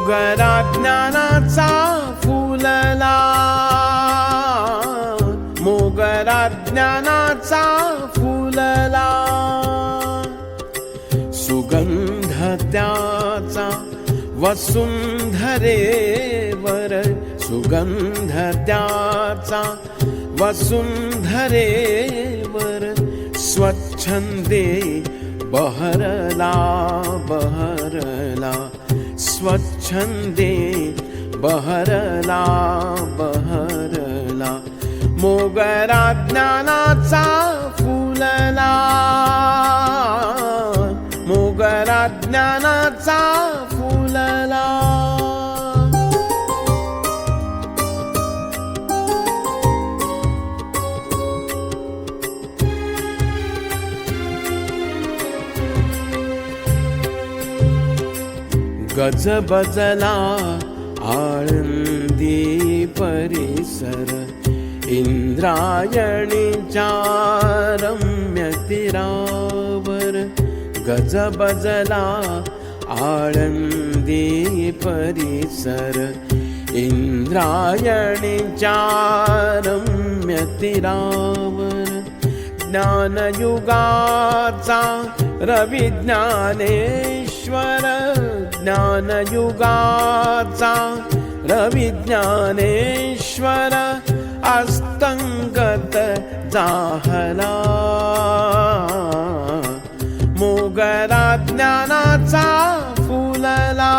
मोगरा ज्ञानाचा फुलला, मोगरा ज्ञानाचा फुलला, सुगंध त्याचा वसुंधरेवर, सुगंध त्याचा वसुंधरेवर, स्वच्छंदे बहरला बहरला, स्वच्छंदे बहरला बहरला, मोगरा ज्ञानाचा फुलला, मोगरा ज्ञानाचा फुलला. गजबजला आळंदी परिसर, इंद्रायणीच्या रम्य तीरावर, गजबजला आळंदी परिसर, इंद्रायणीच्या रम्य तीरावर, ज्ञानयुगाचा रवी ज्ञानेश्वर, ज्ञानयुगाचा रवी ज्ञानेश्वर, अस्तंगत जाहला, मोगरा ज्ञानाचा फुलला,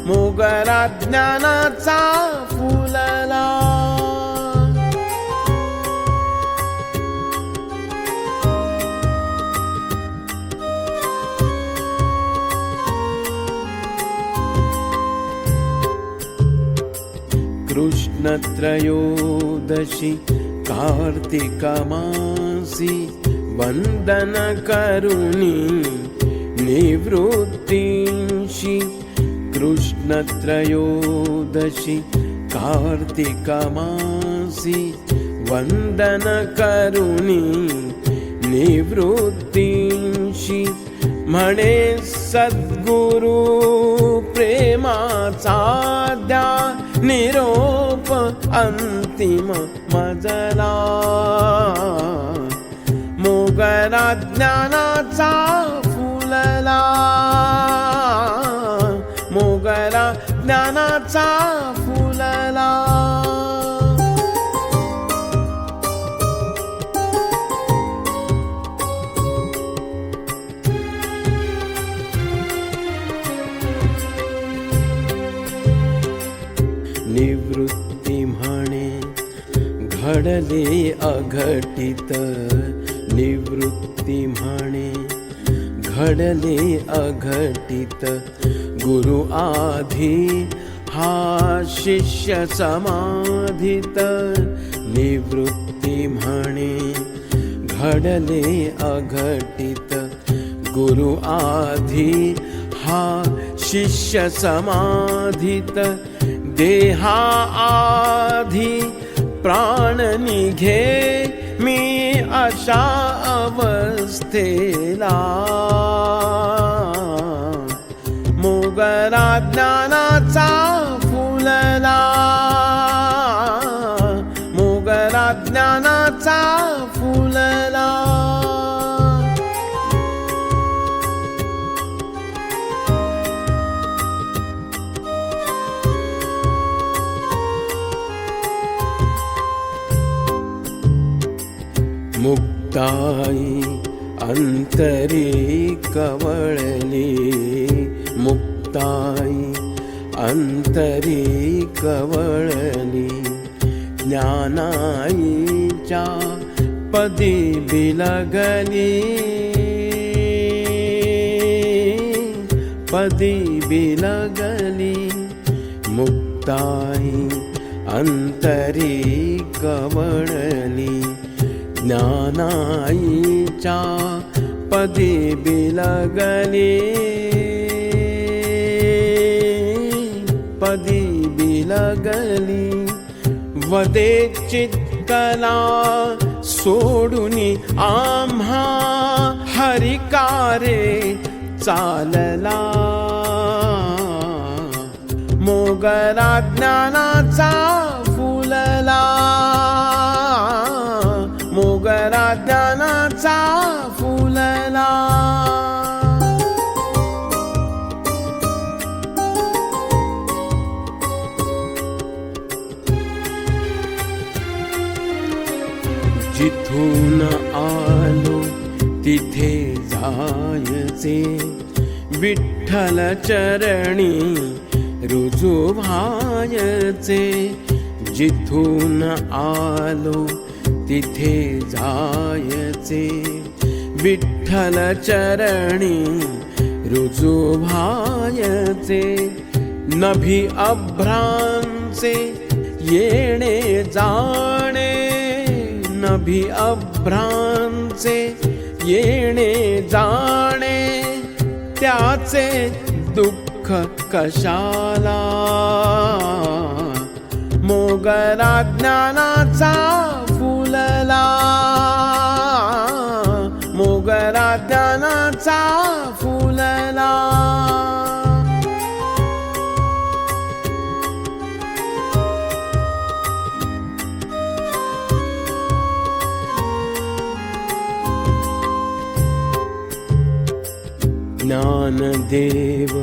मोगरा ज्ञानाचा फुलला. कृष्ण त्रयोदशी कार्तिक मासी, वंदन करुणी निवृत्तींशी, कृष्ण त्रयोदशी कार्तिक मासी, वंदन करुणी निवृत्तींशी, म्हणे सद्गुरु प्रेमाचा द्या निरोप अंतिम मजला, मोगरा ज्ञानाचा फुलला, मोगरा ज्ञानाचा फुलला. निवृत्ती म्हणे घडले अघटित, निवृत्ती म्हणे घडले अघटित, गुरु आधी हा शिष्य समाधित, निवृत्ती म्हणे घडले अघटित, गुरु आधी हा शिष्य समाधित, देहा आधी प्राण निघे मी अशा अवस्थेला, मोगरा ज्ञानाचा फुलला, मोगरा ज्ञानाचा फुलला. मुक्ताई अंतरी कवळली, मुक्ताई अंतरी कवळली, ज्ञानाईच्या पदी बिलगली, पदी बिलगली, मुक्ताई अंतरी कवळली, ज्ञानाईच्या पदी बिलगली, पदी बिलगली. वदे चित्तला सोडूनी आम्हा हरिकारे चालला, मोगरा ज्ञानाचा फुलला, मोगरा ज्ञानाचा फुलला. जिथून आलो तिथे जायचे, विठ्ठल चरणी रुजू व्हायचे. जिथून आलो तिथे जायचे, विठ्ठल चरणी रुजू व्हायचे. नभी अभ्रांचे येणे जाणे, नभी अभ्रांचे येणे जाणे. त्याचे दुःख कशाला, मोगरा ज्ञानाचा फुलला, मोगरा ज्ञानाचा फुलला. ज्ञानदेव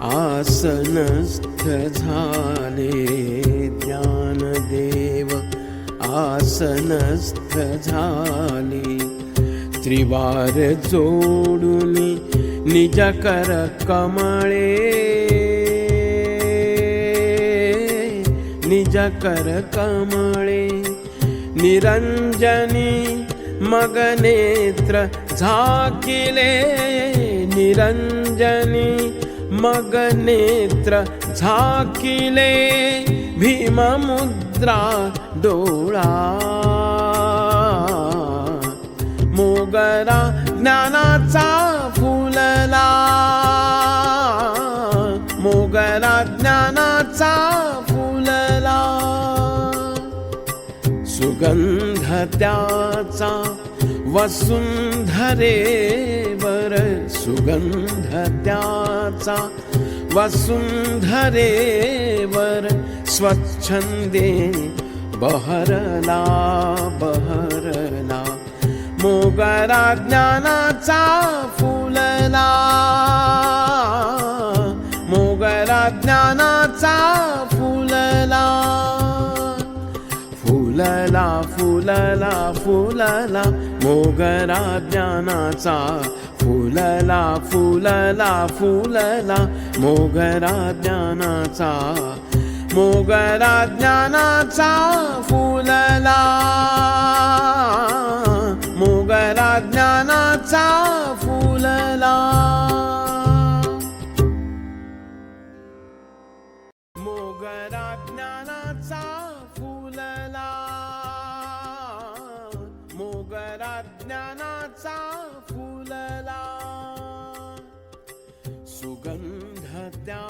आसनस्थ झाले, ज्ञानदेव आसनस्थ झाले. त्रिवार जोडून निज कर कमळे, निज कर कमळे. निरंजनी मग नेत्र झाकिले, निरंजनी मग नेत्र झाकिले. भीममुद्रा डोळा, मोगरा ज्ञानाचा फुलला, मोगरा ज्ञानाचा फुलला. सुगंध त्याचा वसुंधरेवर, सुगंध त्याचा वसुंधरेवर. स्वच्छंदे बहरला, बहरला. मोगरा ज्ञानाचा फुलला, मोगरा ज्ञानाचा फुलला. फुलला, फुलला, फुलला. मोगरा ज्ञानाचा फुलला, फुलला, फुलला. मोगरा ज्ञानाचा, मोगरा ज्ञानाचा फुलला, मोगरा ज्ञानाचा फुलला. मोगरा ज्ञानाचा फुलला, मोगरा ज्ञानाचा फुलला. सुगंध त्या